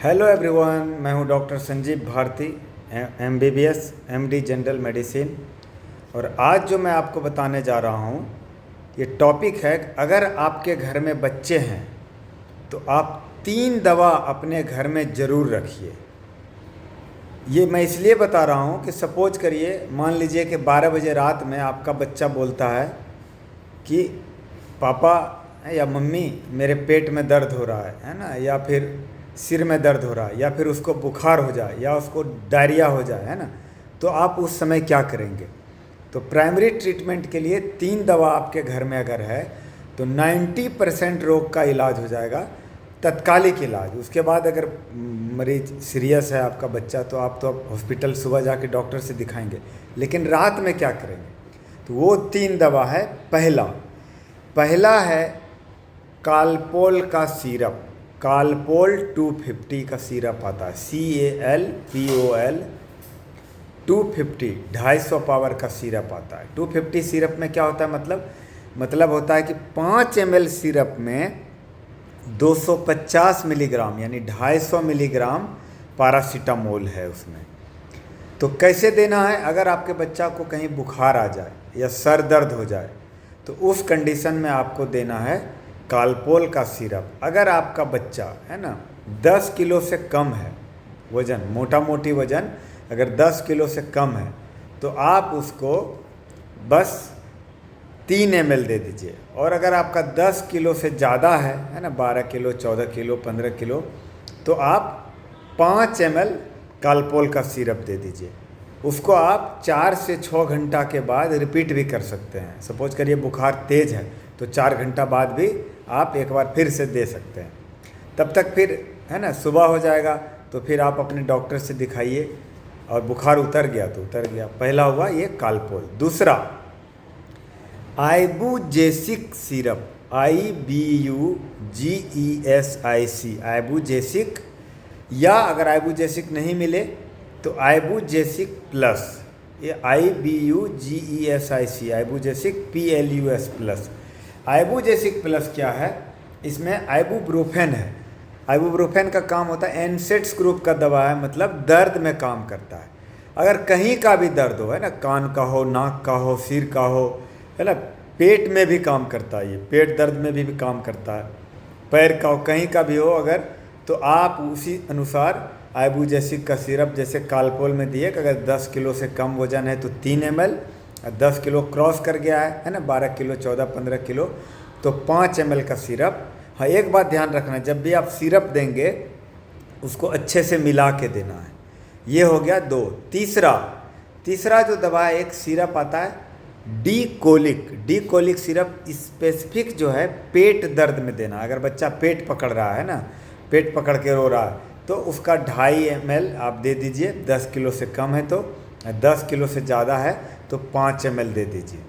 Hello everyone, मैं हूं doctor Sanjeev Bharti, MBBS MD general medicine. और आज जो मैं आपको बताने जा रहा हूं, ये टॉपिक है, अगर आपके घर में बच्चे हैं तो आप 3 दवा अपने घर में ज़रूर रखिए। ये मैं इसलिए बता रहा हूं कि सपोज करिए, मान लीजिए कि 12 बजे रात में आपका बच्चा बोलता है कि पापा या मम्मी मेरे पेट में दर्द हो रहा है ना, या फिर सिर में दर्द हो रहा है, या फिर उसको बुखार हो जाए, या उसको डायरिया हो जाए, है ना। तो आप उस समय क्या करेंगे? तो प्राइमरी ट्रीटमेंट के लिए 3 दवा आपके घर में अगर है तो 90% रोग का इलाज हो जाएगा, तत्कालिक इलाज। उसके बाद अगर मरीज सीरियस है आपका बच्चा, तो आप तो हॉस्पिटल सुबह जाके डॉक्टर से दिखाएंगे। लेकिन रात में क्या करेंगे? तो वो 3 दवा है। पहला है कालपोल का सिरप। कालपोल 250 का सिरप आता है, CALPOL 250, 250 पावर का सिरप आता है। 250 सिरप में क्या होता है? मतलब होता है कि 5 ml सिरप में 250 मिलीग्राम यानी 250 मिलीग्राम पैरासीटामोल है उसमें। तो कैसे देना है? अगर आपके बच्चा को कहीं बुखार आ जाए या सर दर्द हो जाए तो उस कंडीशन में आपको देना है कालपोल का सिरप। अगर आपका बच्चा है ना 10 किलो से कम है वज़न, मोटा मोटी वज़न अगर 10 किलो से कम है तो आप उसको बस 3 ml दे दीजिए। और अगर आपका 10 किलो से ज़्यादा है ना, 12 किलो, 14 किलो, 15 किलो, तो आप 5 ml कालपोल का सिरप दे दीजिए। उसको आप 4 से 6 घंटा के बाद रिपीट भी कर सकते हैं। सपोज करिए बुखार तेज़ है तो 4 घंटा बाद भी आप एक बार फिर से दे सकते हैं। तब तक फिर है ना सुबह हो जाएगा, तो फिर आप अपने डॉक्टर से दिखाइए, और बुखार उतर गया तो उतर गया। पहला हुआ ये कालपोल। दूसरा आइबुजेसिक सिरप, IBUGESIC, आइबुजेसिक, या अगर आइबुजेसिक नहीं मिले तो आइबुजेसिक प्लस, ये IBUGESIC, Ibugesic PLUS plus. Ibugesic plus क्या है? इसमें आइबुप्रोफेन है। आइबुप्रोफेन का काम होता है, एनसेड्स ग्रुप का दवा है, मतलब दर्द में काम करता है। अगर कहीं का भी दर्द हो, है ना, कान का हो, नाक का हो, सिर का हो, है ना, पेट में भी काम करता है, ये पेट दर्द में भी काम करता है, पैर का हो, कहीं का भी हो अगर, तो आप उसी अनुसार आइबुजेसिक का सिरप जैसे कालपोल में दिए कि अगर 10 किलो से कम वजन है तो 3 ml, 10 किलो क्रॉस कर गया है ना, 12 किलो, 14, 15 किलो, तो 5 ml का सिरप। हाँ, एक बात ध्यान रखना, जब भी आप सिरप देंगे उसको अच्छे से मिला के देना है। ये हो गया 2। तीसरा जो दवा है, एक सिरप आता है डी कोलिक सिरप, स्पेसिफिक जो है पेट दर्द में देना। अगर बच्चा पेट पकड़ रहा है ना, पेट पकड़ के रो रहा है, तो उसका 2.5 ml आप दे दीजिए। 10 किलो से कम है तो, 10 किलो से ज़्यादा है तो 5 ml दे दीजिए।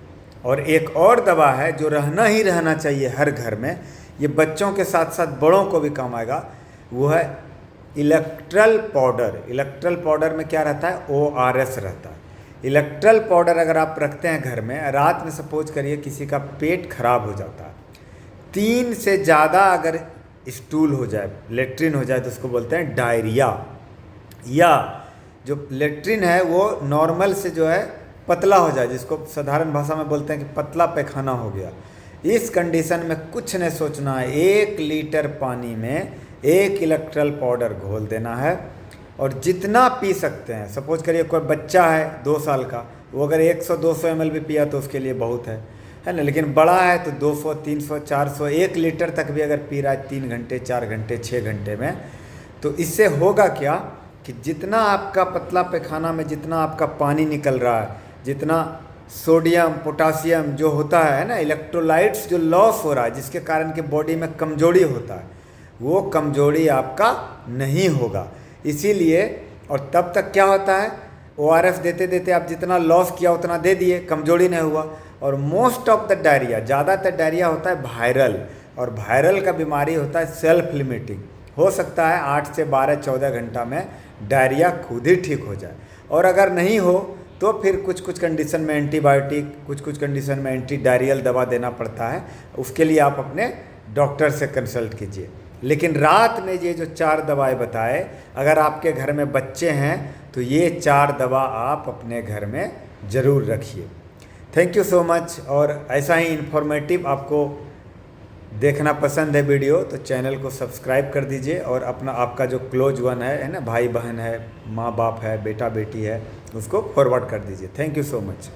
और एक और दवा है जो रहना चाहिए हर घर में, ये बच्चों के साथ साथ बड़ों को भी काम आएगा, वो है इलेक्ट्रल पाउडर। इलेक्ट्रल पाउडर में क्या रहता है? ORS रहता है। इलेक्ट्रल पाउडर अगर आप रखते हैं घर में, रात में सपोज करिए किसी का पेट खराब हो जाता है, 3 से ज़्यादा अगर स्टूल हो जाए, लेट्रिन हो जाए, तो उसको बोलते हैं डायरिया, या जो लेट्रिन है वो नॉर्मल से जो है पतला हो जाए, जिसको साधारण भाषा में बोलते हैं कि पतला पैखाना हो गया। इस कंडीशन में कुछ नहीं सोचना है, 1 लीटर पानी में 1 इलेक्ट्रल पाउडर घोल देना है, और जितना पी सकते हैं। सपोज करिए कोई बच्चा है 2 साल का, वो अगर 100-200 ml भी पिया तो उसके लिए बहुत है ना। लेकिन बड़ा है तो 200, 300, 400, 1 लीटर तक भी अगर पी रहा है 3 घंटे, 4 घंटे, 6 घंटे में, तो इससे होगा क्या कि जितना आपका पतला पैखाना में जितना आपका पानी निकल रहा है, जितना सोडियम, पोटासियम जो होता है ना, इलेक्ट्रोलाइट्स जो लॉस हो रहा है, जिसके कारण के बॉडी में कमजोरी होता है, वो कमजोरी आपका नहीं होगा। इसीलिए, और तब तक क्या होता है, ORS देते देते आप जितना लॉस किया उतना दे दिए, कमजोरी नहीं हुआ। और मोस्ट ऑफ द डायरिया, ज़्यादातर डायरिया होता है वायरल, और वायरल का बीमारी होता है सेल्फ लिमिटिंग। हो सकता है 8 से 12, 14 घंटा में डायरिया खुद ही ठीक हो जाए। और अगर नहीं हो तो फिर कुछ कंडीशन में एंटीबायोटिक, कुछ कंडीशन में एंटी डायरियल दवा देना पड़ता है। उसके लिए आप अपने डॉक्टर से कंसल्ट कीजिए। लेकिन रात में ये जो 4 दवाएं बताए, अगर आपके घर में बच्चे हैं तो ये 4 दवा आप अपने घर में ज़रूर रखिए। Thank you so much. और ऐसा ही इन्फॉर्मेटिव आपको देखना पसंद है वीडियो तो चैनल को सब्सक्राइब कर दीजिए, और अपना आपका जो क्लोज वन है ना, भाई बहन है, माँ बाप है, बेटा बेटी है, उसको फॉरवर्ड कर दीजिए। Thank you so much.